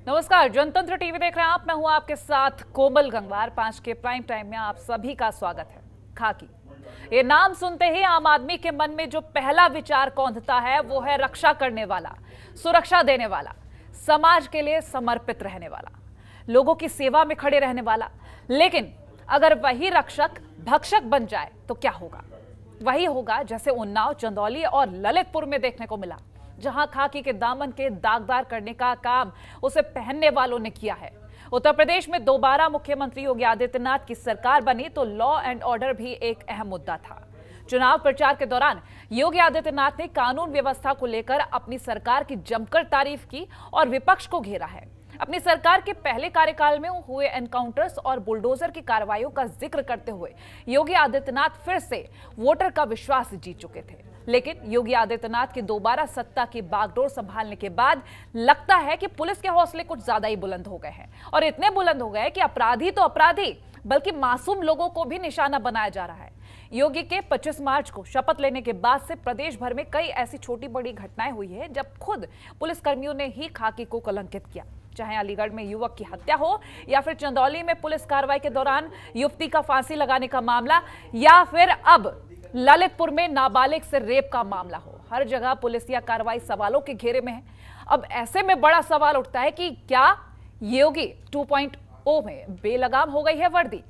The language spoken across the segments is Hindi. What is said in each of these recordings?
नमस्कार, जनतंत्र टीवी देख रहे हैं आप। मैं हूं आपके साथ कोमल गंगवार। 5 के प्राइम टाइम में आप सभी का स्वागत है। खाकी, ये नाम सुनते ही आम आदमी के मन में जो पहला विचार कौंधता है वो है रक्षा करने वाला, सुरक्षा देने वाला, समाज के लिए समर्पित रहने वाला, लोगों की सेवा में खड़े रहने वाला। लेकिन अगर वही रक्षक भक्षक बन जाए तो क्या होगा? वही होगा जैसे उन्नाव, चंदौली और ललितपुर में देखने को मिला, जहां खाकी के दामन के दागदार करने का काम उसे पहनने वालों ने किया है। उत्तर प्रदेश में दोबारा मुख्यमंत्री योगी आदित्यनाथ की सरकार बनी तो लॉ एंड ऑर्डर भी एक अहम मुद्दा था। चुनाव प्रचार के दौरान योगी आदित्यनाथ ने कानून व्यवस्था को लेकर अपनी सरकार की जमकर तारीफ की और विपक्ष को घेरा है। अपनी सरकार के पहले कार्यकाल में हुए एनकाउंटर्स और बुलडोजर की कार्रवाइयों का जिक्र करते हुए योगी आदित्यनाथ फिर से वोटर का विश्वास जीत चुके थे। लेकिन योगी आदित्यनाथ की दोबारा सत्ता की बागडोर संभालने के बाद लगता है कि पुलिस के हौसले कुछ ज्यादा ही बुलंद हो गए हैं, और इतने बुलंद हो गए कि अपराधी तो अपराधी बल्कि मासूम लोगों को भी निशाना बनाया जा रहा है। योगी के 25 मार्च को शपथ लेने के बाद से प्रदेश भर में कई ऐसी छोटी बड़ी घटनाएं हुई है जब खुद पुलिसकर्मियों ने ही खाकी को कलंकित किया, चाहे अलीगढ़ में युवक की हत्या हो, या फिर चंदौली में पुलिस कार्रवाई के दौरान युवती का फांसी लगाने का मामला, या फिर अब ललितपुर में नाबालिग से रेप का मामला हो। हर जगह पुलिस या कार्रवाई सवालों के घेरे में है। अब ऐसे में बड़ा सवाल उठता है कि क्या योगी 2.0 में बेलगाम हो गई है वर्दी?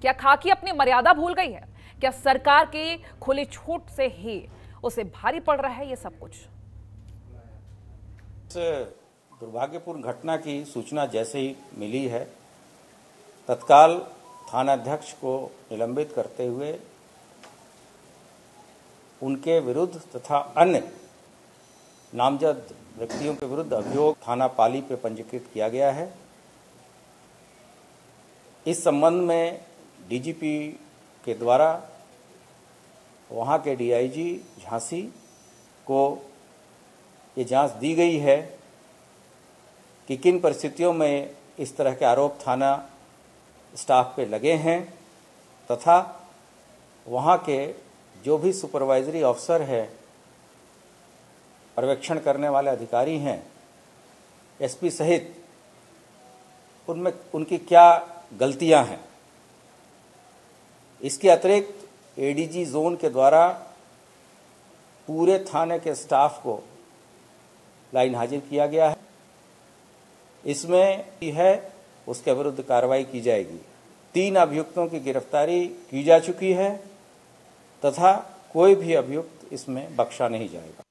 क्या खाकी अपनी मर्यादा भूल गई है? क्या सरकार की खुली छूट से ही उसे भारी पड़ रहा है ये सब कुछ? दुर्भाग्यपूर्ण घटना की सूचना जैसे ही मिली है, तत्काल थानाध्यक्ष को निलंबित करते हुए उनके विरुद्ध तथा अन्य नामजद व्यक्तियों के विरुद्ध अभियोग थाना पाली पे पंजीकृत किया गया है। इस संबंध में डीजीपी के द्वारा वहां के डीआईजी झांसी को ये जांच दी गई है कि किन परिस्थितियों में इस तरह के आरोप थाना स्टाफ पे लगे हैं, तथा वहां के जो भी सुपरवाइजरी ऑफिसर है, पर्यवेक्षण करने वाले अधिकारी हैं, एसपी सहित, उनमें उनकी क्या गलतियां हैं। इसके अतिरिक्त एडीजी जोन के द्वारा पूरे थाने के स्टाफ को लाइन हाजिर किया गया है। इसमें है उसके विरुद्ध कार्रवाई की जाएगी। 3 अभियुक्तों की गिरफ्तारी की जा चुकी है तथा कोई भी अभियुक्त इसमें बख्शा नहीं जाएगा।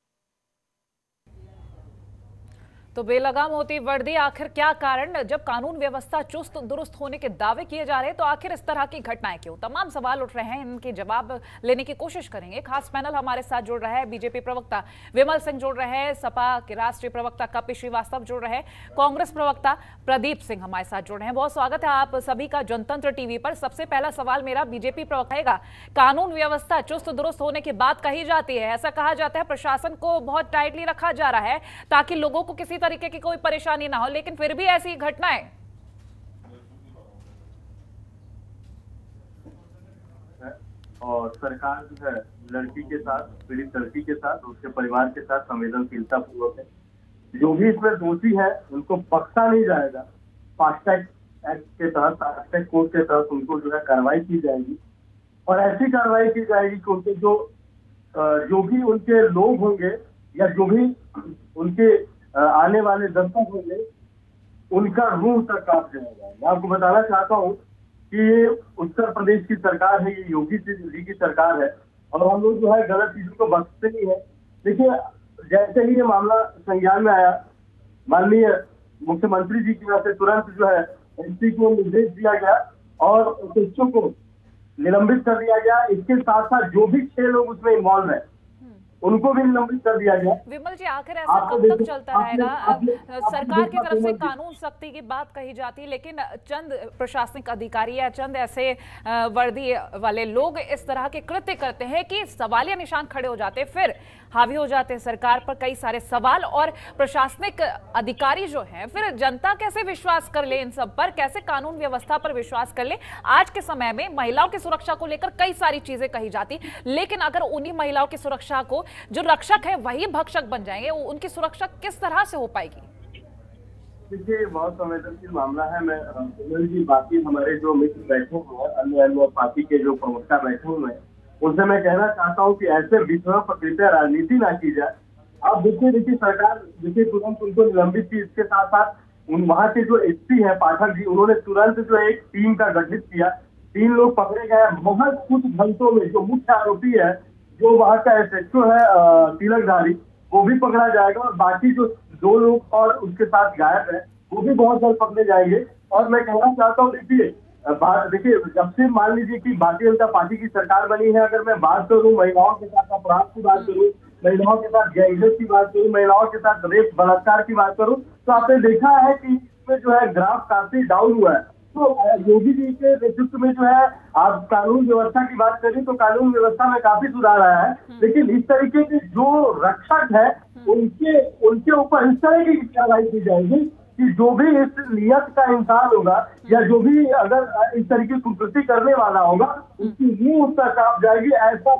तो बेलगाम होती वर्दी, आखिर क्या कारण? जब कानून व्यवस्था चुस्त दुरुस्त होने के दावे किए जा रहे हैं तो आखिर इस तरह की घटनाएं क्यों? तमाम सवाल उठ रहे हैं, इनके जवाब लेने की कोशिश करेंगे। खास पैनल हमारे साथ जुड़ रहा है। बीजेपी प्रवक्ता विमल सिंह जुड़ रहे हैं, सपा के राष्ट्रीय प्रवक्ता कपि श्रीवास्तव जुड़ रहे हैं, कांग्रेस प्रवक्ता प्रदीप सिंह हमारे साथ जुड़ रहे हैं। बहुत स्वागत है आप सभी का जनतंत्र टीवी पर। सबसे पहला सवाल मेरा बीजेपी प्रवक्ता, कानून व्यवस्था चुस्त दुरुस्त होने की बात कही जाती है, ऐसा कहा जाता है प्रशासन को बहुत टाइटली रखा जा रहा है ताकि लोगों को किसी तरीके की कोई परेशानी ना हो, लेकिन फिर भी ऐसी घटनाएं। और सरकार जो है लड़की के साथ, पीड़ित लड़की के साथ, उसके परिवार के साथ संवेदनशीलता पूर्वक है। जो भी इसमें दोषी है उनको बख्शा नहीं जाएगा। फास्ट ट्रैक एक्ट के तहत, फास्ट ट्रैक कोर्ट के तहत उनको जो है कार्रवाई की जाएगी, और ऐसी कार्रवाई की जाएगी कि उनके जो भी उनके लोग होंगे या जो भी उनके आने वाले दर्शक होंगे, उनका रूह तक कांप जाएगा। मैं आपको बताना चाहता हूँ कि ये उत्तर प्रदेश की सरकार है, ये योगी जी की सरकार है, और हम लोग जो है गलत चीजों को बख्शते नहीं है। देखिए, जैसे ही ये मामला संज्ञान में आया, माननीय मुख्यमंत्री जी की तरफ से तुरंत जो है एसपी को निर्देश दिया गया और एसएचओ को निलंबित कर दिया गया। इसके साथ साथ जो भी 6 लोग उसमें इन्वॉल्व है उनको भी निलंबित कर दिया गया। विमल जी, आखिर ऐसा कब तक चलता रहेगा? सरकार की तरफ से कानून सख्ती की बात कही जाती है, लेकिन चंद प्रशासनिक अधिकारी या चंद ऐसे वर्दी वाले लोग इस तरह के कृत्य करते हैं कि सवालिया निशान खड़े हो जाते हैं, फिर हावी हो जाते हैं सरकार पर कई सारे सवाल, और प्रशासनिक अधिकारी जो हैं, फिर जनता कैसे विश्वास कर ले इन सब पर? कैसे कानून व्यवस्था पर विश्वास कर ले? आज के समय में महिलाओं की सुरक्षा को लेकर कई सारी चीजें कही जाती, लेकिन अगर उन्हीं महिलाओं की सुरक्षा को जो रक्षक है वही भक्षक बन जाएंगे, उनकी सुरक्षा किस तरह से हो पाएगी? देखिए, बहुत संवेदनशील मामला है। मैं सुनील जी, बाकी हमारे जो मित्र बैठे हुए हैं, अन्य पार्टी के जो प्रवक्ता बैठे हुए हैं, उनसे मैं कहना चाहता हूँ कि ऐसे विषयों पर कृपया राजनीति ना की जाए। अब देखिए सरकार तुरंत उनको निलंबित की। इसके साथ साथ वहाँ के जो एसपी है पाठक जी, उन्होंने तुरंत जो एक टीम का गठित किया। 3 लोग पकड़े गए। महज कुछ घंटों में जो मुख्य आरोपी है, जो वहाँ का एसएचओ है तिलकधारी, वो भी पकड़ा जाएगा, और बाकी जो 2 लोग और उसके साथ गायब है, वो भी बहुत जल्द पकड़े जाएंगे। और मैं कहना चाहता हूँ, देखिए जब से मान लीजिए कि भारतीय जनता पार्टी की सरकार बनी है, अगर मैं बात करूँ महिलाओं के साथ अपराध की बात करूँ, महिलाओं के साथ गैंगरेप की बात करूँ, महिलाओं के साथ रेप बलात्कार की बात करूँ, तो आपने देखा है कि इसमें जो है ग्राफ काफी डाउन हुआ है। तो योगी जी के नेतृत्व में जो है, आप कानून व्यवस्था की बात करें तो कानून व्यवस्था में काफी सुधार आया है। लेकिन इस तरीके के जो रक्षक है, उनके ऊपर इस तरह की कार्रवाई की जाएगी कि जो भी इस नियत का इंसान होगा, या जो भी अगर इस तरीके की कुकृति करने वाला होगा, उसकी मुंह तक कांप जाएगी। ऐसा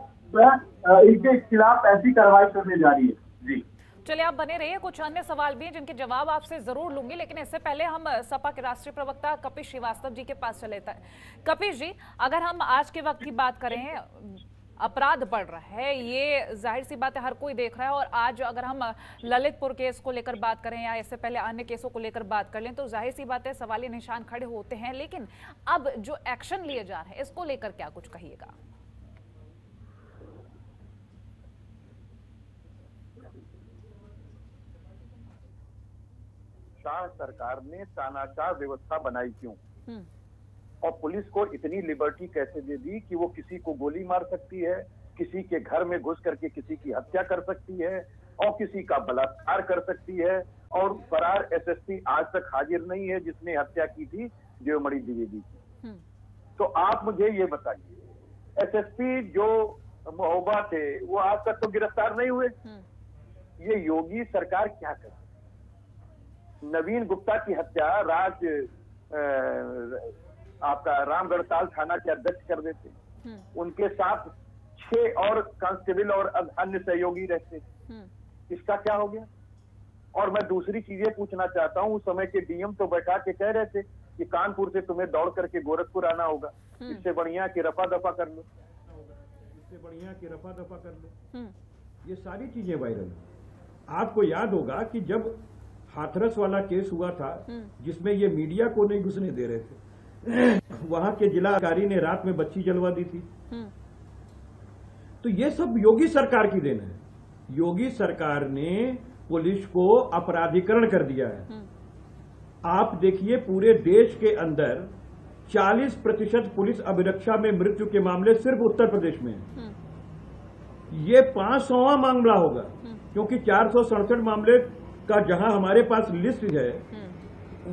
इनके खिलाफ ऐसी कार्रवाई करने जा रही है। जी चलिए, आप बने रहिए। कुछ अन्य सवाल भी हैं जिनके जवाब आपसे जरूर लूंगी, लेकिन इससे पहले हम सपा के राष्ट्रीय प्रवक्ता कपिल श्रीवास्तव जी के पास चले थे। कपिल जी, अगर हम आज के वक्त की बात करें, अपराध बढ़ रहा है, ये जाहिर सी बात है, हर कोई देख रहा है। और आज अगर हम ललितपुर केस को लेकर बात करें या इससे पहले अन्य केसों को लेकर बात कर लें, तो जाहिर सी बात है सवालिया निशान खड़े होते हैं। लेकिन अब जो एक्शन लिए जा रहे हैं, इसको लेकर क्या कुछ कहिएगा? शाह सरकार ने तानाशाह व्यवस्था बनाई क्यों, और पुलिस को इतनी लिबर्टी कैसे दे दी कि वो किसी को गोली मार सकती है, किसी के घर में घुस करके किसी की हत्या कर सकती है, और किसी का बलात्कार कर सकती है। और फरार एसएसपी आज तक हाजिर नहीं है जिसने हत्या की थी देवमणि द्विवेदी की। तो आप मुझे ये बताइए, एसएसपी जो महोबा थे वो आज तक तो गिरफ्तार नहीं हुए। ये योगी सरकार क्या करे? नवीन गुप्ता की हत्या आपका रामगढ़ताल थाना के अध्यक्ष कर देते, उनके साथ 6 और कांस्टेबल और अन्य सहयोगी रहते। इसका क्या हो गया? और मैं दूसरी चीजें पूछना चाहता हूं, उस समय के डीएम तो बैठा के कह रहे थे कि कानपुर से तुम्हें दौड़ करके गोरखपुर आना होगा, इससे बढ़िया कि रफा दफा कर लो, इससे बढ़िया कि रफा दफा कर लो। ये सारी चीजें वायरल। आपको याद होगा कि जब हाथरस वाला केस हुआ था, जिसमें ये मीडिया को नहीं घुसने दे रहे थे, वहां के जिला अधिकारी ने रात में बच्ची जलवा दी थी। तो ये सब योगी सरकार की देन है। योगी सरकार ने पुलिस को अपराधीकरण कर दिया है। आप देखिए, पूरे देश के अंदर 40% पुलिस अभिरक्षा में मृत्यु के मामले सिर्फ उत्तर प्रदेश में है। ये 500वां मामला होगा, क्योंकि 467 मामले का जहां हमारे पास लिस्ट है,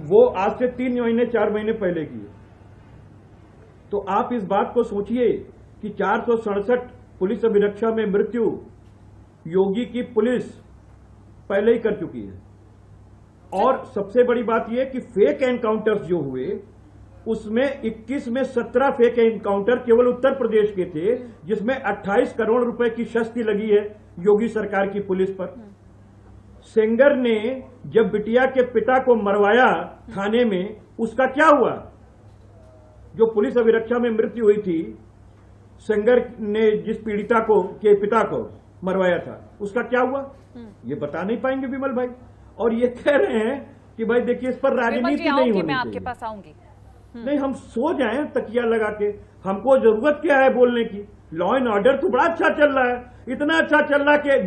वो आज से 3 महीने 4 महीने पहले की है। तो आप इस बात को सोचिए कि 467 पुलिस अभिरक्षा में मृत्यु योगी की पुलिस पहले ही कर चुकी है। और सबसे बड़ी बात यह कि फेक एनकाउंटर्स जो हुए, उसमें 21 में 17 फेक एनकाउंटर केवल उत्तर प्रदेश के थे, जिसमें 28 करोड़ रुपए की क्षति लगी है योगी सरकार की पुलिस पर। सेंगर ने जब बिटिया के पिता को मरवाया थाने में, उसका क्या हुआ? जो पुलिस अभिरक्षा में मृत्यु हुई थी, सेंगर ने जिस पीड़िता को के पिता को मरवाया था, उसका क्या हुआ? ये बता नहीं पाएंगे विमल भाई। और ये कह रहे हैं कि भाई देखिए, इस पर राजनीति नहीं होनी मैं आपके पास आऊंगी। नहीं, हम सो जाएं तकिया लगा के, हमको जरूरत क्या है बोलने की? लॉ एंड ऑर्डर तो बड़ा अच्छा चल रहा है, इतना अच्छा चल रहा है कि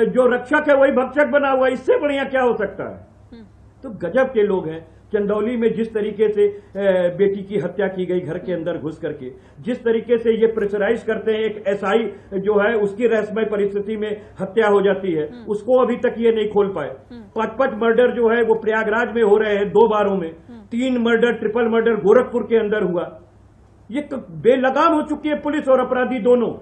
जो रक्षक है वही भक्षक बना हुआ है। इससे बढ़िया क्या हो सकता है? तो गजब के लोग हैं। चंदौली में जिस तरीके से बेटी की हत्या की गई घर के अंदर घुस करके, जिस तरीके से ये प्रेशराइज करते हैं, एक एसआई जो है उसकी रहस्यमय परिस्थिति में हत्या हो जाती है, उसको अभी तक ये नहीं खोल पाए। 5 मर्डर जो है वो प्रयागराज में हो रहे हैं 2 बारों में, 3 मर्डर, ट्रिपल मर्डर गोरखपुर के अंदर हुआ। ये बेलगाम हो चुकी है पुलिस और अपराधी दोनों।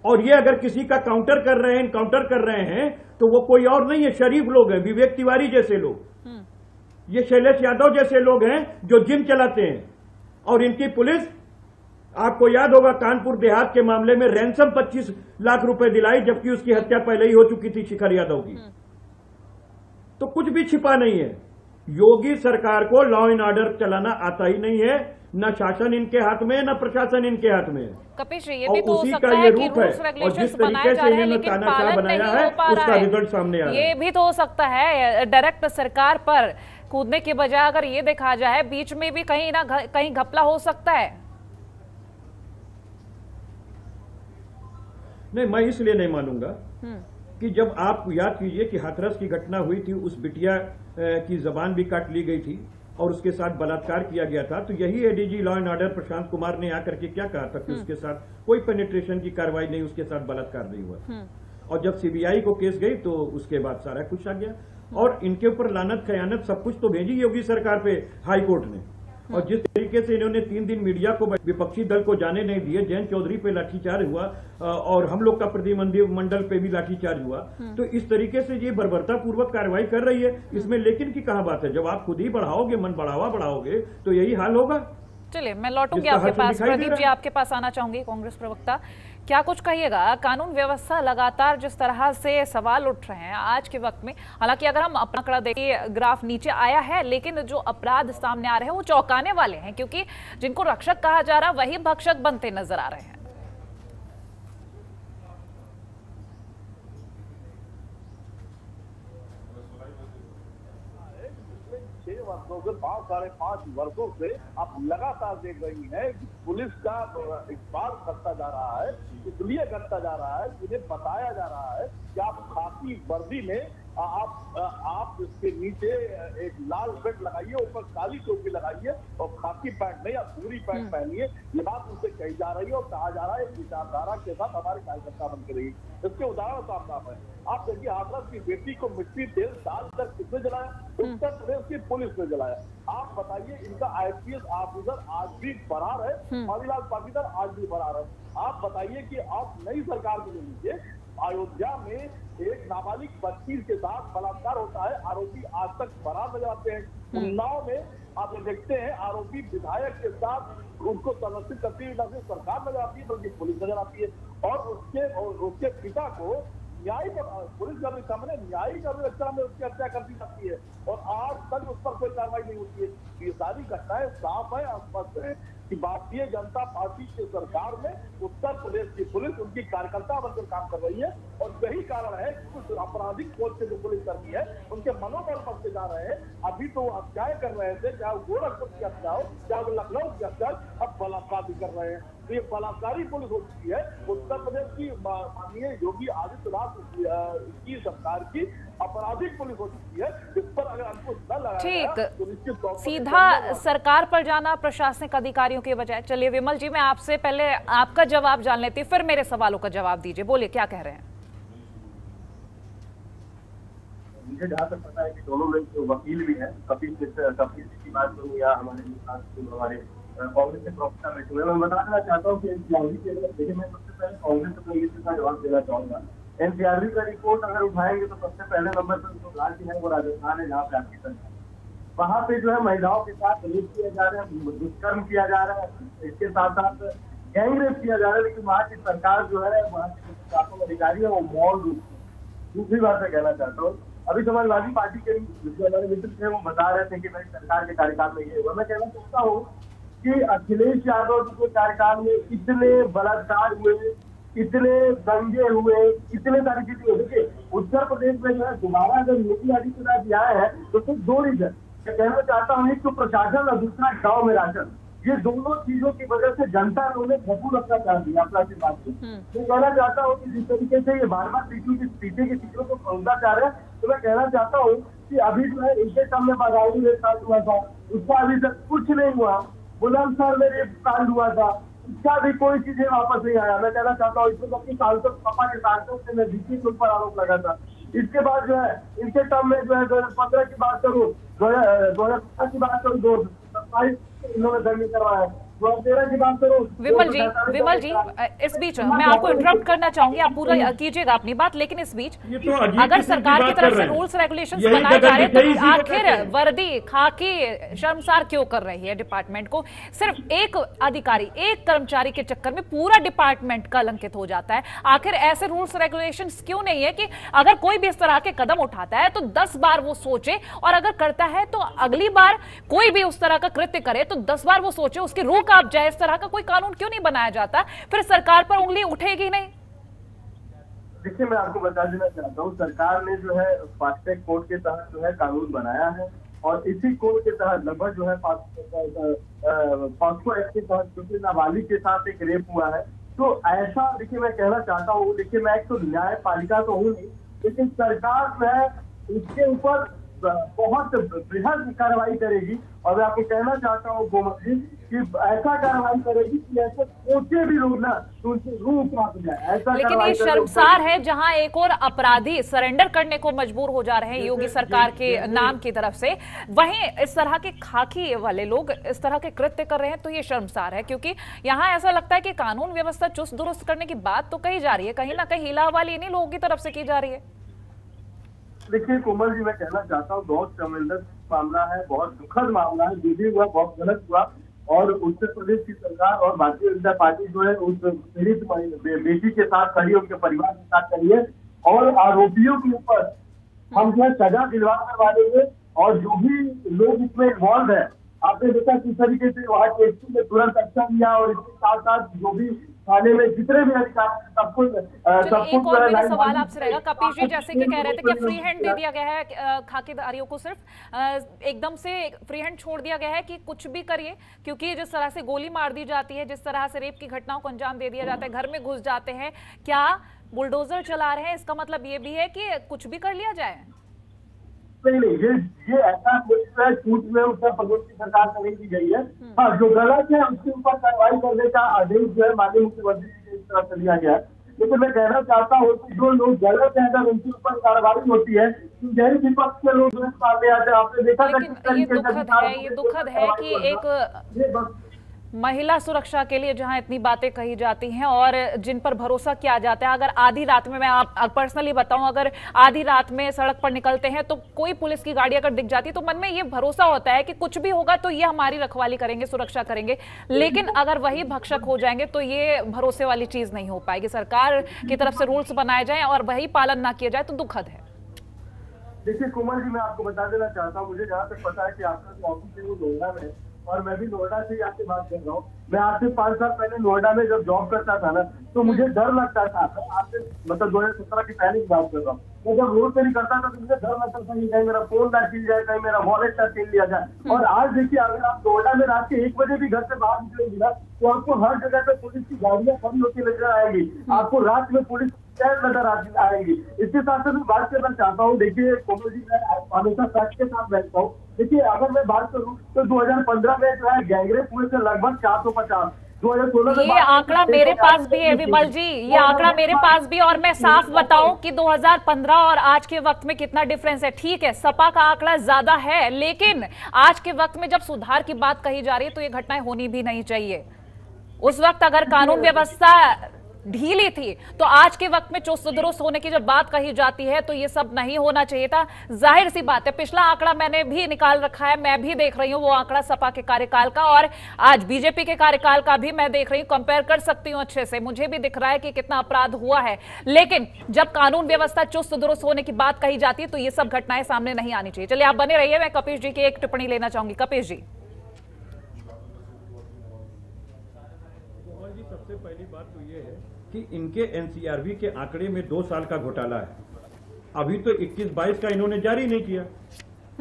और ये अगर किसी का काउंटर कर रहे हैं, इनकाउंटर कर रहे हैं, तो वो कोई और नहीं है, शरीफ लोग हैं, विवेक तिवारी जैसे लोग, ये शैलेश यादव जैसे लोग हैं जो जिम चलाते हैं। और इनकी पुलिस, आपको याद होगा कानपुर देहात के मामले में रैंसम 25 लाख रुपए दिलाई, जबकि उसकी हत्या पहले ही हो चुकी थी शिखर यादव की। तो कुछ भी छिपा नहीं है। योगी सरकार को लॉ एंड ऑर्डर चलाना आता ही नहीं है, न शासन इनके हाथ में न प्रशासन इनके हाथ में। कपिल जी, ये भी तो हो उसी सकता का है ये कि रूप है रूल्स और रेगुलेशंस जिस बनाए तरीके जा से रहे हैं इन्होंने लेकिन तानाशाह पालन बनाया नहीं है हो पा उसका रहा है। रिजल्ट सामने आ रहा है। ये भी तो हो सकता है डायरेक्ट सरकार पर कूदने के बजाय अगर ये देखा जाए बीच में भी कहीं ना कहीं घपला हो सकता है। नहीं, मैं इसलिए नहीं मानूंगा कि जब आप याद कीजिए कि हाथरस की घटना हुई थी, उस बिटिया की जबान भी काट ली गई थी और उसके साथ बलात्कार किया गया था, तो यही ADG law and order Prashant Kumar ने आकर के क्या कहा था कि उसके साथ कोई पेनिट्रेशन की कार्रवाई नहीं, उसके साथ बलात्कार नहीं हुआ। और जब सीबीआई को केस गई तो उसके बाद सारा कुछ आ गया और इनके ऊपर लानत खयानत सब कुछ तो भेजी योगी सरकार पे हाई कोर्ट ने। और जिस तरीके से इन्होंने 3 दिन मीडिया को, विपक्षी दल को जाने नहीं दिए, जयंत चौधरी पे लाठीचार्ज हुआ और हम लोग का प्रतिनिधिमंडल पे भी लाठीचार्ज हुआ, तो इस तरीके से ये बर्बरता पूर्वक कार्रवाई कर रही है। इसमें लेकिन की कहाँ बात है? जब आप खुद ही बढ़ाओगे, मन बढ़ावा बढ़ाओगे तो यही हाल होगा। चलिए, मैं लौटूंगी आपके पास। प्रदीप जी, आपके पास आना चाहूंगी, कांग्रेस प्रवक्ता, क्या कुछ कहिएगा? कानून व्यवस्था लगातार जिस तरह से सवाल उठ रहे हैं आज के वक्त में, हालांकि अगर हम अपना आंकड़ा देखिए ग्राफ नीचे आया है, लेकिन जो अपराध सामने आ रहे हैं वो चौंकाने वाले हैं, क्योंकि जिनको रक्षक कहा जा रहा है वही भक्षक बनते नजर आ रहे हैं। 6 वर्षों से 5-5.5 वर्षों से आप लगातार देख रही हैं कि पुलिस का इकबाल करता जा रहा है, इसलिए करता जा रहा है, इन्हें बताया जा रहा है कि आप खाकी वर्दी में आप इसके नीचे एक लाल बेल्ट लगाइए, ऊपर काली टोपी लगाइए और खाकी पैंट नहीं, आप पूरी पैंट पहनिए। ये बात उनसे कही जा रही है और कहा जा रहा है विचारधारा के साथ हमारे कार्यकर्ता बन के रही। इसके उदाहरण साफ है। आप देखिए, हाथरस की बेटी को मिट्टी तेल डालकर किसने जलाया? उत्तर प्रदेश की पुलिस ने जलाया। आप बताइए, इनका आईपीएस ऑफिसर आज भी फरार है, हरिलाल पाटीदार आज भी फरार है। आप बताइए कि आप नई सरकार को ले लीजिए, अयोध्या में एक नाबालिग बच्ची के साथ बलात्कार होता है, आरोपी आज तक फरार नजर आते हैं। उन्नाव में आप देखते हैं आरोपी विधायक के साथ उनको संरक्षित करती हुई न सिर्फ सरकार नजर आती है बल्कि पुलिस नजर आती है। और उसके पिता को न्यायिक पुलिस के सामने न्यायिक अभिरक्षा में उसकी हत्या कर दी जाती है और आज तक उस पर कोई कार्रवाई नहीं होती है। ये सारी घटनाएं साफ है, स्पष्ट है कि भारतीय जनता पार्टी की सरकार में उत्तर प्रदेश की पुलिस उनकी कार्यकर्ता बनकर काम कर रही है और यही कारण है कि कुछ आपराधिक सोच से जो पुलिस कर्मी है उनके मनोबल बढ़ते जा रहे हैं। अभी तो वो हत्याएं कर रहे थे, चाहे गोरखपुर की हत्या हो, चाहे लखनऊ की हत्या, अब बलात्कार भी कर रहे हैं। तो ये बलात्कारी पुलिस हो चुकी है। उत्तर प्रदेश की माननीय योगी आदित्यनाथ की सरकार की आपराधिक पुलिस हो चुकी है। इस पर अगर अंकुश न लगाया ठीक, तो निश्चित तौर पर सीधा सरकार पर जाना प्रशासनिक अधिकारियों के बजाय। चलिए विमल जी, मैं आपसे पहले आपका जवाब जान लेती हूँ, फिर मेरे सवालों का जवाब दीजिए। बोलिए, क्या कह रहे हैं? मुझे जहाँ तक पता है कि दोनों में जो वकील भी हैं, कपिल जी की बात करूँ या हमारे कांग्रेस के प्रवक्ता बैठे हुए, मैं बता देना चाहता हूँ कि एनसीआरबी के अंदर देखिए, मैं सबसे पहले कांग्रेस अपने इसी का जवाब देना चाहूंगा। एनसीआरबी का रिपोर्ट अगर उठाएंगे तो सबसे पहले नंबर पर जो राज्य है वो राजस्थान है, जहाँ पे आपकी सरकार, वहाँ पे जो है महिलाओं के साथ रेप किया जा रहा है, दुष्कर्म किया जा रहा है, इसके साथ साथ गैंग रेप किया जा रहा है, लेकिन वहाँ की सरकार जो है, वहाँ के शासन अधिकारी है वो मौन रूप से। दूसरी बात मैं कहना चाहता हूँ, अभी समाजवादी पार्टी के जो हमारे मित्र थे वो बता रहे थे कि भाई सरकार के कार्यकाल में ये हुआ। मैं कहना चाहता हूँ कि अखिलेश यादव जी के कार्यकाल में इतने बलात्कार हुए, इतने दंगे हुए, इतने सारी चीजें हुई। देखिए, उत्तर प्रदेश में जो है दोबारा अगर योगी आदित्यनाथ जी आए हैं तो सिर्फ 2 रीजन मैं कहना चाहता हूँ, एक तो प्रशासन और दूसरा गाँव में राशन। ये दोनों चीजों की वजह से जनता ने उन्हें भरपूर अपना साथ दिया। अपना की बात मैं कहना चाहता हूँ कि जिस तरीके से ये बार बार पीछे की चीजों को खोलना चाह रहे हैं, तो मैं कहना चाहता हूँ कि अभी जो है इनके सामने बदायूं में कांड हुआ था, उसका अभी तक कुछ नहीं हुआ। बुलंदशहर में रेप कांड हुआ था, इसका भी कोई चीजें वापस नहीं आया। मैं कहना चाहता हूँ इसमें अपनी सांसद पापा के सांसद से नजदीकी के ऊपर आरोप लगा था। इसके बाद जो है इनके टर्म में जो है 2015 की बात करूँ, 2015 की बात करूँ, 2027 इन्होंने दंगे करवाया। की बात करो। विमल जी इस बीच मैं आपको इंटरप्ट करना चाहूंगी, आप पूरा कीजिएगा अपनी बात, लेकिन इस बीच अगर सरकार की तरफ से रूल्स रेगुलेशंस बनाए जा रहे हैं तो आखिर वर्दी खाकी शर्मसार क्यों कर रही है डिपार्टमेंट को? सिर्फ एक अधिकारी, एक कर्मचारी के चक्कर में पूरा डिपार्टमेंट कलंकित हो जाता है। आखिर ऐसे रूल्स रेगुलेशंस क्यों नहीं है कि अगर कोई भी इस तरह के कदम उठाता है तो 10 बार वो सोचे, और अगर करता है तो अगली बार कोई भी उस तरह का कृत्य करे तो 10 बार वो सोचे, उसकी रोक आप जाए। इस तरह का कोई कानून क्यों नहीं बनाया जाता? फिर सरकार पर उंगली उठेगी नहीं। देखिए, मैं आपको बता देना चाहता हूँ, सरकार ने जो है फास्ट ट्रैक कोर्ट के तहत जो है कानून बनाया है, और इसी कोर्ट के तहत लगभग जो है पॉक्सो एक्ट के तहत क्योंकि नाबालिग के साथ एक रेप हुआ है, तो ऐसा देखिए मैं कहना चाहता हूँ, देखिए मैं एक तो न्यायपालिका तो हूँ नहीं, लेकिन सरकार जो है इसके ऊपर बहुत बृहद कार्रवाई करेगी। और मैं आपको कहना चाहता हूँ गोमत जी कि ऐसा कार्रवाई करेगी कि ऐसे सोचे भी लोग ना तो उनसे रूह कांप जाए। ऐसा लेकिन ये शर्मसार है जहां एक और अपराधी सरेंडर करने को मजबूर हो जा रहे हैं योगी सरकार के नाम की तरफ से, वहीं इस तरह के खाकी वाले लोग इस तरह के कृत्य कर रहे हैं, तो ये शर्मसार है। क्योंकि यहाँ ऐसा लगता है कि कानून व्यवस्था चुस्त दुरुस्त करने की बात तो कही जा रही है, कहीं ना कहीं हिलावाली इन्हीं लोगों की तरफ से की जा रही है। देखिए कोमल जी, मैं कहना चाहता हूँ बहुत संवेदनशील मामला है, बहुत दुखद मामला है, जो भी हुआ बहुत गलत हुआ, और उत्तर प्रदेश की सरकार और भारतीय जनता पार्टी जो है उस पीड़ित बेटी के साथ खड़ी है, उनके परिवार के साथ खड़ी है, और आरोपियों के ऊपर हम जो है सजा दिलवा करवा देंगे। और जो भी लोग इसमें इन्वॉल्व है, आपने देखा किस तरीके से वहाँ टेस्टी ने तुरंत एक्शन लिया, और इसके साथ साथ जो भी थाने में जितने भी अधिकारी सबको एक और मेरा सवाल आपसे रहेगा कपिश जी, जैसे कि कह रहे थे कि फ्री हैंड दे दिया गया है खाकीदारियों को, सिर्फ एकदम से फ्री हैंड छोड़ दिया गया है कि कुछ भी करिए, क्योंकि जिस तरह से गोली मार दी जाती है, जिस तरह से रेप की घटनाओं को अंजाम दे दिया जाता है, घर में घुस जाते हैं, क्या बुलडोजर चला रहे हैं? इसका मतलब ये भी है कि कुछ भी कर लिया जाए? नहीं, ये ऐसा छूट में उत्तर प्रदेश की सरकार से नहीं दी गई है। हाँ, जो गलत है उसके ऊपर कार्रवाई करने का आदेश जो है माननीय मुख्यमंत्री जी की तरफ से दिया गया है। लेकिन मैं कहना चाहता हूँ कि जो लोग गलत है अगर उनके ऊपर कार्रवाई होती है, गैर विपक्ष के लोग सामने आते हैं। आपने देखा था किस तरीके से ये दुखद है कि एक महिला सुरक्षा के लिए जहां इतनी बातें कही जाती हैं और जिन पर भरोसा किया जाता है, अगर आधी रात में, मैं आप पर्सनली बताऊं, अगर आधी रात में सड़क पर निकलते हैं तो कोई पुलिस की गाड़ी अगर दिख जाती है तो मन में ये भरोसा होता है कि कुछ भी होगा तो ये हमारी रखवाली करेंगे, सुरक्षा करेंगे। लेकिन अगर वही भक्षक हो जाएंगे तो ये भरोसे वाली चीज नहीं हो पाएगी। सरकार की तरफ से रूल्स बनाए जाए और वही पालन ना किया जाए तो दुखद है। देखिए कोमल जी, मैं आपको बता देना चाहता हूँ, मुझे जहाँ तक पता है कि आपका जो ऑफिस है वो नोएडा में है, और मैं भी नोएडा से ही आपसे बात कर रहा हूँ। मैं आज से 5 साल पहले नोएडा में जब जॉब करता था ना, तो मुझे डर लगता था, आपसे मतलब 2017 की पहले की बात कर रहा हूँ, मैं जब रोड पे निकलता था तो मुझे डर लगता था कि कहीं मेरा फोन ना छीन जाए, कहीं मेरा वॉलेट ना छीन लिया जाए। और आज देखिए, अगर आप नोएडा में रात के 1 बजे भी घर से बाहर निकलेंगे ना, तो आपको हर जगह पे पुलिस की गाड़ियां खड़ी होती नजर आएंगी, आपको रात में पुलिस नजर आएंगी। इसके साथ साथ मैं बात करना चाहता हूँ, देखिए कोमल जी, मैं हमेशा फैक्ट के साथ बैठता हूँ। देखिए, अगर मैं बात करूँ तो 2015 में जो है गैंगरेप हुए थे लगभग 450। 2016 में ये आंकड़ा मेरे पास भी है विमल जी, ये आंकड़ा मेरे पास भी, और मैं साफ बताऊं कि 2015 और आज के वक्त में कितना डिफरेंस है। ठीक है, सपा का आंकड़ा ज्यादा है, लेकिन आज के वक्त में जब सुधार की बात कही जा रही है तो ये घटनाएं होनी भी नहीं चाहिए। उस वक्त अगर कानून व्यवस्था ढीली थी तो आज के वक्त में चुस्त दुरुस्त होने की जब बात कही जाती है तो ये सब नहीं होना चाहिए था। जाहिर सी बात है, पिछला आंकड़ा मैंने भी निकाल रखा है, मैं भी देख रही हूं वो आंकड़ा सपा के कार्यकाल का, और आज बीजेपी के कार्यकाल का भी मैं देख रही हूं, कंपेयर कर सकती हूं अच्छे से, मुझे भी दिख रहा है कि कितना अपराध हुआ है। लेकिन जब कानून व्यवस्था चुस्त दुरुस्त होने की बात कही जाती है तो ये सब घटनाएं सामने नहीं आनी चाहिए। चलिए आप बने रहिए, मैं कपिश जी की एक टिप्पणी लेना चाहूंगी। कपिश जी, सबसे पहली बात तो ये है कि इनके एनसीआरबी के आंकड़े में 2 साल का घोटाला है। अभी तो 21-22 का इन्होंने जारी नहीं किया,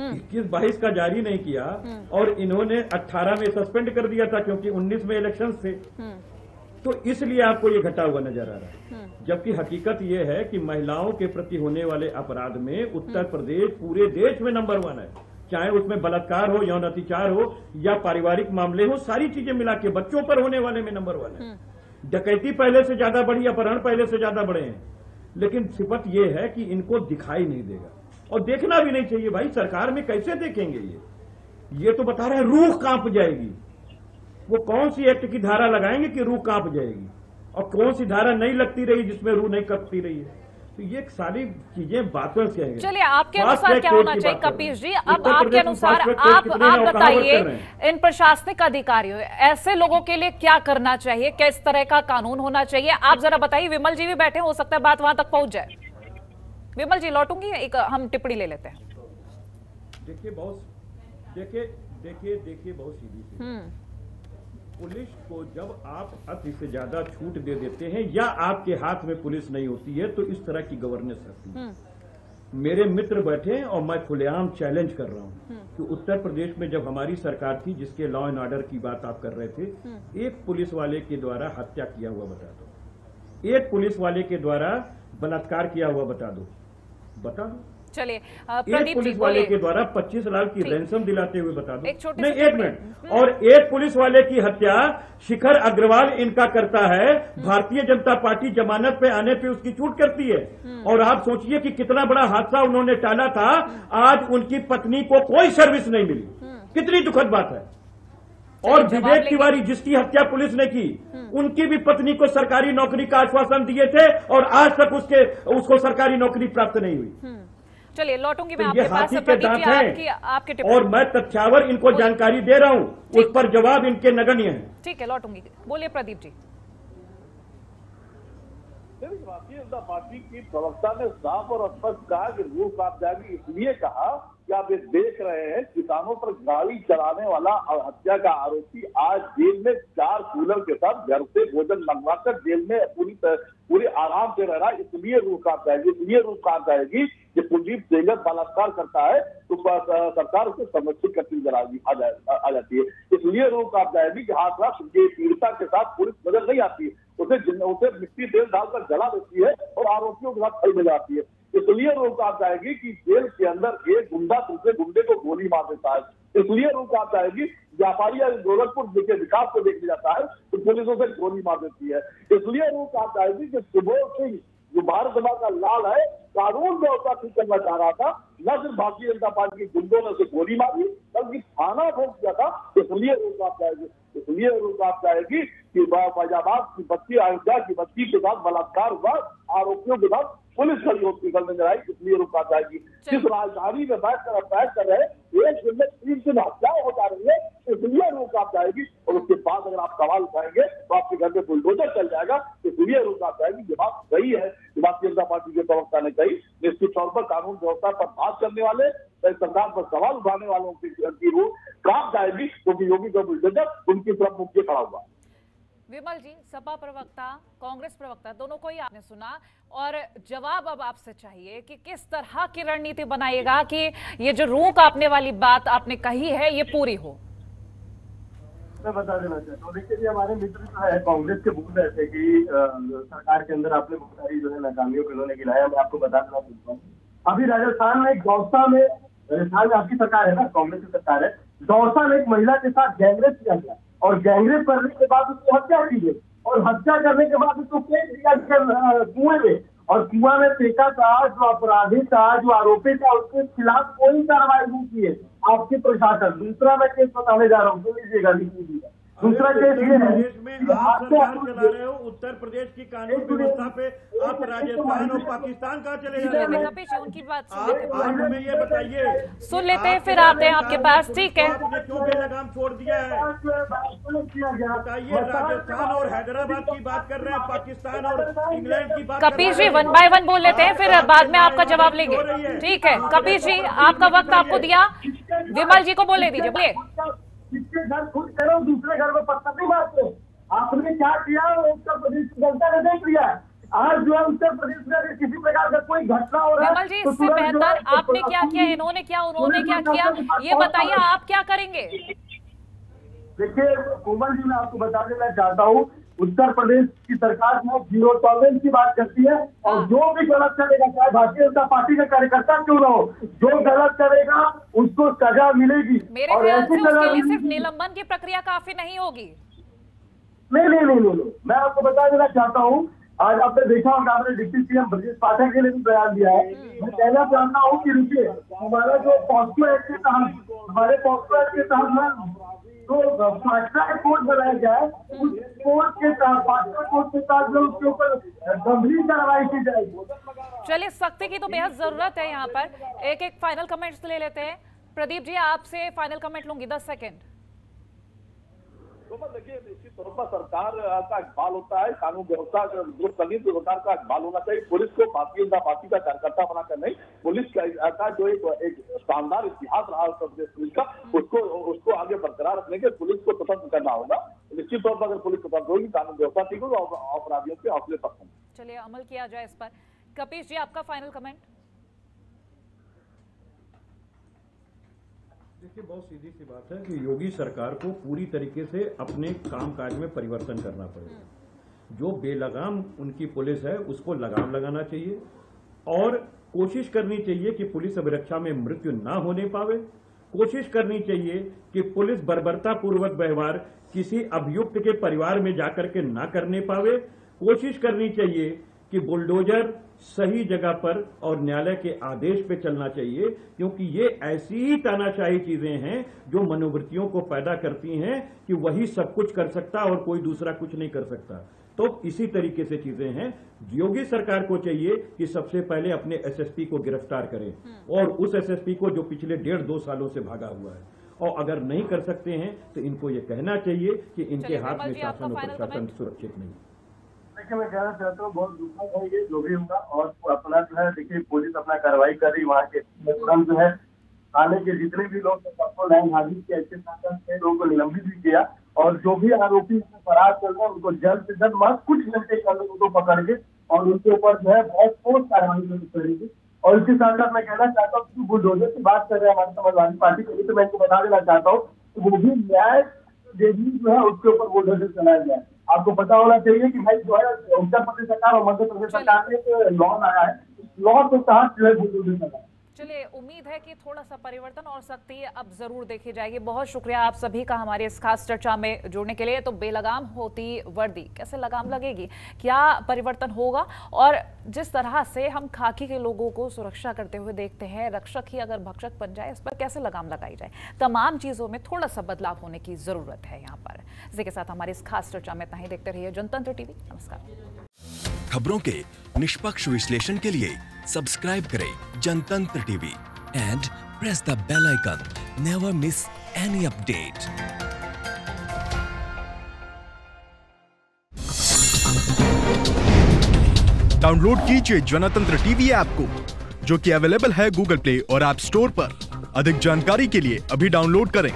21-22 का जारी नहीं किया, और इन्होंने 18 में सस्पेंड कर दिया था क्योंकि 19 में इलेक्शन थे, तो इसलिए आपको ये घटा हुआ नजर आ रहा है। जबकि हकीकत ये है कि महिलाओं के प्रति होने वाले अपराध में उत्तर प्रदेश पूरे देश में नंबर 1 है, चाहे उसमें बलात्कार हो, यौन अत्याचार हो या पारिवारिक मामले हो, सारी चीजें मिला के बच्चों पर होने वाले में नंबर 1 है। डकैती पहले से ज्यादा बढ़ी, अपहरण पहले से ज्यादा बढ़े हैं, लेकिन सिफत यह है कि इनको दिखाई नहीं देगा और देखना भी नहीं चाहिए। भाई सरकार में कैसे देखेंगे? ये तो बता रहे हैं रूह कांप जाएगी। वो कौन सी एक्ट की धारा लगाएंगे कि रूह कांप जाएगी, और कौन सी धारा नहीं लगती रही जिसमें रूह नहीं कांपती रही है। तो ये सारी चीजें बातों से है। चलिए, आपके अनुसार क्या होना चाहिए कपीश जी? अब आपके अनुसार आप बताइए, इन प्रशासनिक अधिकारियों, ऐसे लोगों के लिए क्या करना चाहिए, किस तरह का कानून होना चाहिए, आप जरा बताइए। विमल जी भी बैठे, हो सकता है बात वहां तक पहुंच जाए। विमल जी लौटूंगी, एक हम टिप्पणी ले लेते हैं। देखिए बहुत सीधी सी, पुलिस को जब आप अति से ज्यादा छूट दे देते हैं या आपके हाथ में पुलिस नहीं होती है तो इस तरह की गवर्नेंस रहती है। मेरे मित्र बैठे और मैं खुलेआम चैलेंज कर रहा हूं कि उत्तर प्रदेश में जब हमारी सरकार थी, जिसके लॉ एंड ऑर्डर की बात आप कर रहे थे, एक पुलिस वाले के द्वारा हत्या किया हुआ बता दो, एक पुलिस वाले के द्वारा बलात्कार किया हुआ बता दो। चलिए, एक पुलिस वाले के द्वारा 25 लाख की रैंसम दिलाते हुए बता दो। एक मिनट। और एक पुलिस वाले की हत्या शिखर अग्रवाल इनका करता है, भारतीय जनता पार्टी जमानत पे आने पे उसकी छूट करती है। और आप सोचिए कि कितना बड़ा हादसा उन्होंने टाला था, आज उनकी पत्नी को कोई सर्विस नहीं मिली। कितनी दुखद बात है। और विवेक तिवारी जिसकी हत्या पुलिस ने की, उनकी भी पत्नी को सरकारी नौकरी का आश्वासन दिए थे और आज तक उसको सरकारी नौकरी प्राप्त नहीं हुई। चलिए लौटूंगी मैं तो आपके पास। आपके और मैं तथ्यावर इनको जानकारी दे रहा हूं, उस पर जवाब इनके नगण्य है। ठीक है, लौटूंगी। बोलिए प्रदीप जी। भारतीय जनता पार्टी की प्रवक्ता ने साफ और स्पष्ट कहा कि रूह कांप जाएगी। इसलिए कहा कि आप ये देख रहे हैं, किसानों पर गाड़ी चलाने वाला और हत्या का आरोपी आज जेल में 4 कूलर के साथ घर से भोजन मंगवाकर जेल में पूरी आराम से रह रहा है। इसलिए रूह कांप जाएगी, इसलिए रूह कांप जाएगी कि कुलदीप सेंगर बलात्कार करता है तो सरकार उसे संरक्षित करती नजर आ जाती है। इसलिए रूह कांप जाएगी कि हाथरस के पीड़िता के साथ पुलिस नजर नहीं आती, उसे मिट्टी तेल डालकर जला देती है और आरोपियों के साथ खड़ी नजर आती है। इसलिए रूह कांप जाएगी कि जेल के अंदर एक गुंडा दूसरे गुंडे को गोली मार देता है। इसलिए रूह कांप जाएगी, व्यापारी गोरखपुर के विकास को देखने जाता है तो पुलिस उसे गोली मार देती है। इसलिए रूह कांप जाएगी कि सुबोध सिंह जो भारत सभा का लाल है, कानून व्यवस्था ठीक करना चाह रहा था, न सिर्फ भारतीय जनता पार्टी के गुंडों ने उसे गोली मारी बल्कि थाना भोग दिया था। इसलिए रूह कांप जाएगी, इसलिए रूह कांप जाएगी कि फैजाबाद की बच्ची, अयोध्या की बच्ची के साथ बलात्कार हुआ, आरोपियों के साथ पुलिस खड़ी होती नजर आई। इसलिए रूह कांप जाएगी। जिस राजधानी में बैठ कर रहे एक दिन में 3 दिन हत्याएं हो जा रही है, इसलिए रूह कांप जाएगी। और उसके बाद अगर आप सवाल उठाएंगे तो आपके घर में बुलडोजर चल जाएगा। इसलिए रूह कांप जाएगी। ये बात सही है कि भारतीय जनता पार्टी के प्रवक्ता ने कही। निश्चित तौर पर कानून व्यवस्था पर बात करने वाले, सरकार पर सवाल उठाने वालों की रूह कांप जाएगी, क्योंकि योगी का बुलडोजर उनकी तरफ मुख के खड़ा हुआ। विमल जी, सपा प्रवक्ता, कांग्रेस प्रवक्ता, दोनों को ही आपने सुना और जवाब अब आपसे चाहिए कि किस तरह की रणनीति बनाएगा कि ये जो रूह कांपने वाली बात आपने कही है ये पूरी हो। मैं बता देना चाहता हूँ, देखिए हमारे मित्र जो है कांग्रेस के बोल रहे थे कि सरकार के अंदर आपने बहुत सारी जो है नाकामियों को उन्होंने गिनाया। मैं आपको बता देना चाहता हूँ, अभी राजस्थान में दौसा में, राजस्थान में आपकी सरकार है ना, कांग्रेस की सरकार है, दौसा में एक महिला के साथ गैंगरेप किया गया और गैंगरेप करने के बाद उसको हत्या की गई और हत्या करने के बाद उसको फेंक दिया कुएं में और कुआं में फेंका था। जो अपराधी था, जो आरोपी था, उसके खिलाफ कोई कार्रवाई नहीं की है आपकी प्रशासन। दूसरा मैं केस बताने जा रहा हूँ, सुन लीजिएगा, लिख लीजिएगा। दूसरा केस ये है, आप सरकार चला रहे हो, उत्तर प्रदेश की कानून व्यवस्था पे आप राजस्थान और पाकिस्तान कहाँ चले जा रहे हो? उनकी बात आप हमें ये बताइए, सुन लेते हैं फिर आते हैं आपके पास। ठीक है, आपने क्यों बेलगाम छोड़ दिया है? बताइए, राजस्थान और हैदराबाद की बात कर रहे हैं, पाकिस्तान और इंग्लैंड की बात। कपीश जी 1 बाय 1 बोल लेते हैं, फिर बाद में आपका जवाब लेंगे। ठीक है कपीश जी, आपका वक्त आपको दिया, विमल जी को बोले दीजिए। बोलिए। जिसके घर खुद करो, दूसरे घर में पत्थर नहीं मारते। आपने क्या किया उत्तर प्रदेश की जनता ने देख लिया। आज जो है उत्तर प्रदेश में किसी प्रकार का कोई घटना हो रहा है, विमल जी इससे बेहतर आपने क्या किया, इन्होंने क्या, उन्होंने क्या किया, ये बताइए आप क्या करेंगे? देखिए कोमल जी, मैं आपको बता देना चाहता हूँ, उत्तर प्रदेश की सरकार में 0 टॉलरेंस की बात करती है और जो भी गलत करेगा, चाहे भारतीय जनता पार्टी का कार्यकर्ता क्यों ना हो, जो गलत करेगा उसको सजा मिलेगी। मेरे ख्याल से उसके लिए सिर्फ निलंबन की प्रक्रिया काफी नहीं होगी। नहीं, मैं आपको बता देना चाहता हूँ, आज आपने देखा होगा, आपने डिप्टी सीएम ब्रजेश पाठक के लिए भी बयान दिया है। मैं कहना चाहता हूँ कि रुकिए, हमारा जो पॉक्सो एक्ट के तहत, हमारे पॉक्सो एक्ट के तहत तो फास्ट ट्रैक कोर्ट बनाया जाए, उस कोर्ट के साथ फास्ट ट्रैक कोर्ट के साथ जो उसके ऊपर गंभीर कार्रवाई की जाएगी। चलिए, सख्ती की तो बेहद जरूरत है यहाँ पर। एक फाइनल कमेंट्स ले लेते हैं। प्रदीप जी, आपसे फाइनल कमेंट लूंगी, 10 सेकेंड। तो देखिए, निश्चित तौर पर सरकार का इकबाल होता है, कानून व्यवस्था जो चली तो सरकार का इकबाल होना चाहिए। पुलिस को भारतीय जनता पार्टी का कार्यकर्ता बनाकर नहीं, पुलिस का जो एक शानदार इतिहास रहा पुलिस का, उसको आगे बरकरार रखने के पुलिस को स्वतंत्र करना होगा। निश्चित तौर पर अगर पुलिस स्वतंत्र होगी, कानून व्यवस्था ठीक होगी, अपराधियों के हौसले पर होंगे। चलिए, अमल किया जाए इस पर। कपीश जी, आपका फाइनल कमेंट। देखिए, बहुत सीधी सी बात है कि योगी सरकार को पूरी तरीके से अपने कामकाज में परिवर्तन करना पड़ेगा। जो बेलगाम उनकी पुलिस है उसको लगाम लगाना चाहिए और कोशिश करनी चाहिए कि पुलिस अभिरक्षा में मृत्यु ना होने पावे। कोशिश करनी चाहिए कि पुलिस बर्बरतापूर्वक व्यवहार किसी अभियुक्त के परिवार में जाकर के ना करने पावे। कोशिश करनी चाहिए कि बुलडोजर सही जगह पर और न्यायालय के आदेश पे चलना चाहिए, क्योंकि ये ऐसी ही तानाशाही चीजें हैं जो मनोवृत्तियों को पैदा करती हैं कि वही सब कुछ कर सकता और कोई दूसरा कुछ नहीं कर सकता। तो इसी तरीके से चीजें हैं। योगी सरकार को चाहिए कि सबसे पहले अपने एसएसपी को गिरफ्तार करें और उस एसएसपी को जो पिछले 1.5-2 सालों से भागा हुआ है, और अगर नहीं कर सकते हैं तो इनको ये कहना चाहिए कि इनके हाथ में शासन और प्रशासन सुरक्षित नहीं। देखिए, मैं कहना चाहता हूँ, बहुत दुखद है ये जो भी होगा, और अपना जो है, देखिए पुलिस अपना कार्रवाई कर रही, वहाँ के तुरंत जो है थाने के जितने भी लोग सबको लाइन हाजिर किया, इसके साथ 6 लोगों को निलंबित भी किया, और जो भी आरोपी फरार चल रहे हैं उनको जल्द से जल्द मात्र कुछ घंटे के अंदर उनको पकड़ के और उनके ऊपर जो है बहुत ठोस कार्रवाई करेगी। और इसके साथ साथ मैं कहना चाहता हूँ कि बुलडोजर की बात कर रहे हैं हमारी समाजवादी पार्टी के लिए, तो मैं इनको बता देना चाहता हूँ कि वो भी न्याय जो है उसके ऊपर बुलडोजर चलाया गया है। आपको पता होना चाहिए कि भाई जो है उत्तर प्रदेश सरकार और मध्य प्रदेश सरकार ने एक लॉ लाया है, लॉ के तहत जो है बुलडोजर चलाया। चलिए, उम्मीद है कि थोड़ा सा परिवर्तन और सख्ती अब जरूर देखी जाएगी। बहुत शुक्रिया आप सभी का हमारे इस खास चर्चा में जुड़ने के लिए। तो बेलगाम होती वर्दी कैसे लगाम लगेगी, क्या परिवर्तन होगा, और जिस तरह से हम खाकी के लोगों को सुरक्षा करते हुए देखते हैं, रक्षक ही अगर भक्षक बन जाए, इस पर कैसे लगाम लगाई जाए, तमाम चीजों में थोड़ा सा बदलाव होने की जरूरत है यहाँ पर। इसी के साथ हमारी इस खास चर्चा में इतना ही। देखते रहिए जनतंत्र टीवी। नमस्कार। खबरों के निष्पक्ष विश्लेषण के लिए सब्सक्राइब करें Jantantra TV and press the bell icon. Never miss any update. Download कीजिए जनतंत्र टीवी ऐप को, जो कि अवेलेबल है गूगल प्ले और ऐप स्टोर पर। अधिक जानकारी के लिए अभी डाउनलोड करें।